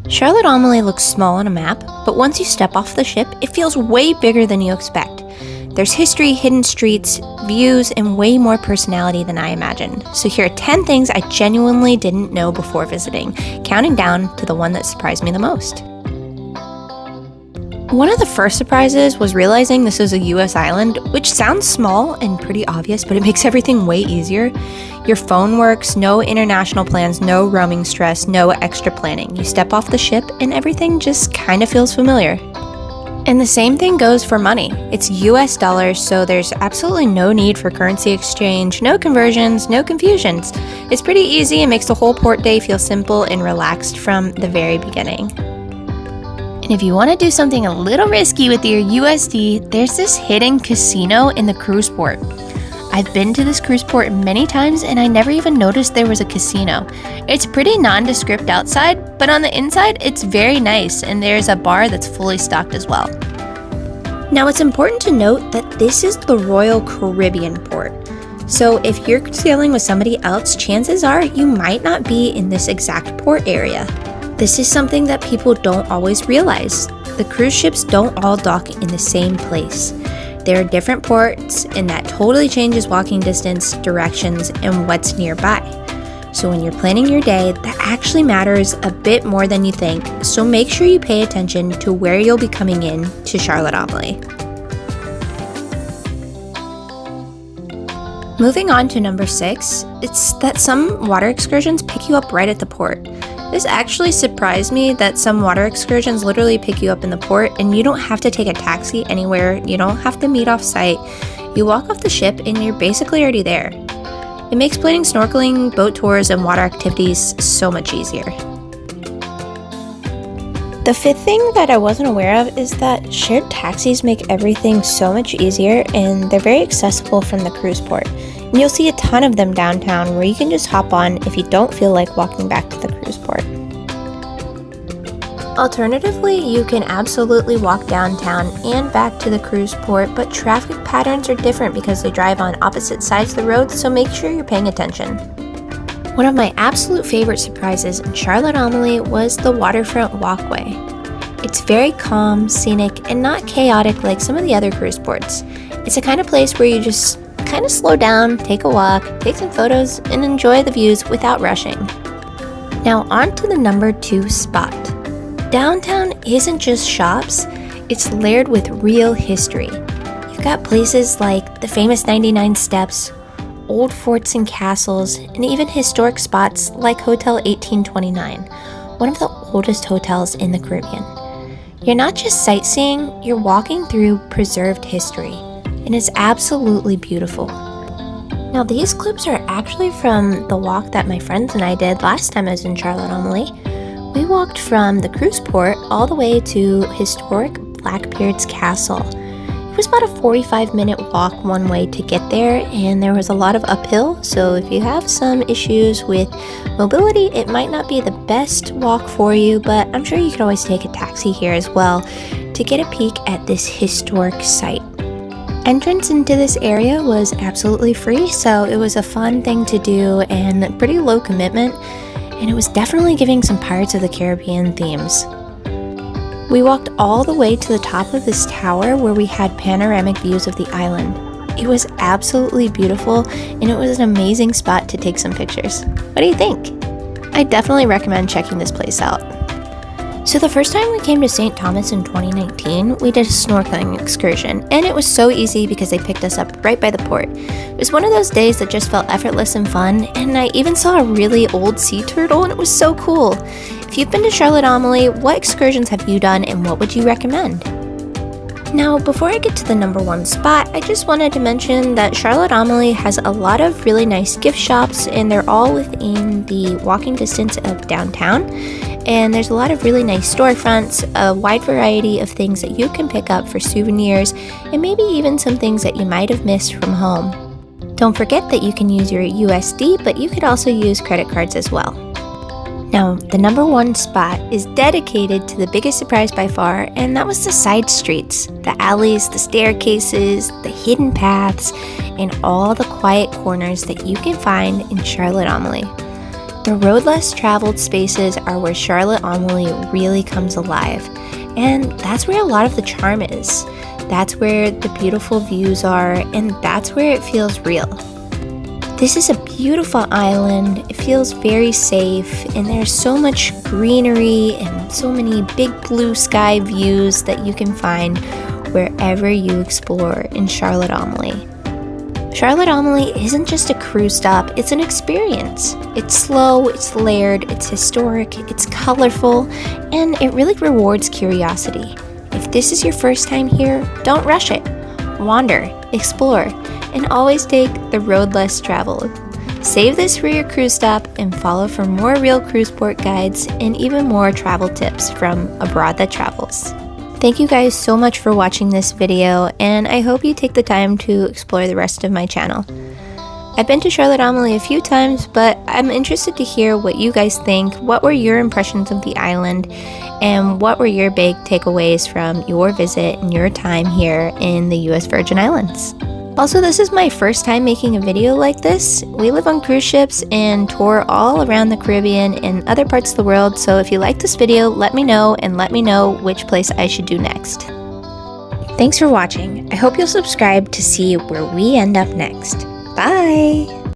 Charlotte Amalie looks small on a map, but once you step off the ship, it feels way bigger than you expect. There's history, hidden streets, views, and way more personality than I imagined. So here are 10 things I genuinely didn't know before visiting, counting down to the one that surprised me the most. One of the first surprises was realizing this is a US island, which sounds small and pretty obvious, but it makes everything way easier. Your phone works, no international plans, no roaming stress, no extra planning. You step off the ship and everything just kind of feels familiar. And the same thing goes for money. It's US dollars, so there's absolutely no need for currency exchange, no conversions, no confusions. It's pretty easy and makes the whole port day feel simple and relaxed from the very beginning. And if you want to do something a little risky with your USD, there's this hidden casino in the cruise port. I've been to this cruise port many times and I never even noticed there was a casino. It's pretty nondescript outside, but on the inside it's very nice, and there's a bar that's fully stocked as well. Now it's important to note that this is the Royal Caribbean port. So if you're sailing with somebody else, chances are you might not be in this exact port area. This is something that people don't always realize. The cruise ships don't all dock in the same place. There are different ports, and that totally changes walking distance, directions, and what's nearby. So when you're planning your day, that actually matters a bit more than you think, so make sure you pay attention to where you'll be coming in to Charlotte Amalie. Moving on to number 6, it's that some water excursions pick you up right at the port. This actually surprised me that some water excursions literally pick you up in the port and you don't have to take a taxi anywhere, you don't have to meet off site. You walk off the ship and you're basically already there. It makes planning snorkeling, boat tours, and water activities so much easier. The 5th thing that I wasn't aware of is that shared taxis make everything so much easier, and they're very accessible from the cruise port. And you'll see a ton of them downtown where you can just hop on if you don't feel like walking back to the cruise port. Alternatively, you can absolutely walk downtown and back to the cruise port, but traffic patterns are different because they drive on opposite sides of the road, so make sure you're paying attention. One of my absolute favorite surprises in Charlotte Amalie was the waterfront walkway. It's very calm, scenic, and not chaotic like some of the other cruise ports. It's the kind of place where you just kind of slow down, take a walk, take some photos, and enjoy the views without rushing. Now on to the number 2 spot. Downtown isn't just shops, it's layered with real history. You've got places like the famous 99 Steps, old forts and castles, and even historic spots like Hotel 1829, one of the oldest hotels in the Caribbean. You're not just sightseeing, you're walking through preserved history, and it's absolutely beautiful. Now these clips are actually from the walk that my friends and I did last time I was in Charlotte Amalie. We walked from the cruise port all the way to historic Blackbeard's Castle. It was about a 45-minute walk one way to get there, and there was a lot of uphill, so if you have some issues with mobility, it might not be the best walk for you, but I'm sure you could always take a taxi here as well to get a peek at this historic site. Entrance into this area was absolutely free, so it was a fun thing to do and pretty low commitment, and it was definitely giving some Pirates of the Caribbean themes. We walked all the way to the top of this tower where we had panoramic views of the island. It was absolutely beautiful, and it was an amazing spot to take some pictures. What do you think? I definitely recommend checking this place out. So the first time we came to St. Thomas in 2019, we did a snorkeling excursion, and it was so easy because they picked us up right by the port. It was one of those days that just felt effortless and fun, and I even saw a really old sea turtle, and it was so cool. If you've been to Charlotte Amalie, what excursions have you done, and what would you recommend? Now, before I get to the number 1 spot, I just wanted to mention that Charlotte Amalie has a lot of really nice gift shops, and they're all within the walking distance of downtown. And there's a lot of really nice storefronts, a wide variety of things that you can pick up for souvenirs, and maybe even some things that you might have missed from home. Don't forget that you can use your USD, but you could also use credit cards as well. Now, the number 1 spot is dedicated to the biggest surprise by far, and that was the side streets, the alleys, the staircases, the hidden paths, and all the quiet corners that you can find in Charlotte Amalie. The road less traveled spaces are where Charlotte Amalie really comes alive, and that's where a lot of the charm is. That's where the beautiful views are, and that's where it feels real. This is a beautiful island. It feels very safe, and there's so much greenery and so many big blue sky views that you can find wherever you explore in Charlotte Amalie. Charlotte Amalie isn't just a cruise stop, it's an experience. It's slow, it's layered, it's historic, it's colorful, and it really rewards curiosity. If this is your first time here, don't rush it. Wander, explore, and always take the road less traveled. Save this for your cruise stop and follow for more real cruise port guides and even more travel tips from Abroad That Travels. Thank you guys so much for watching this video, and I hope you take the time to explore the rest of my channel. I've been to Charlotte Amalie a few times, but I'm interested to hear what you guys think. What were your impressions of the island, and what were your big takeaways from your visit and your time here in the US Virgin Islands? Also, this is my first time making a video like this. We live on cruise ships and tour all around the Caribbean and other parts of the world, so if you like this video, let me know, and let me know which place I should do next. Thanks for watching. I hope you'll subscribe to see where we end up next. Bye!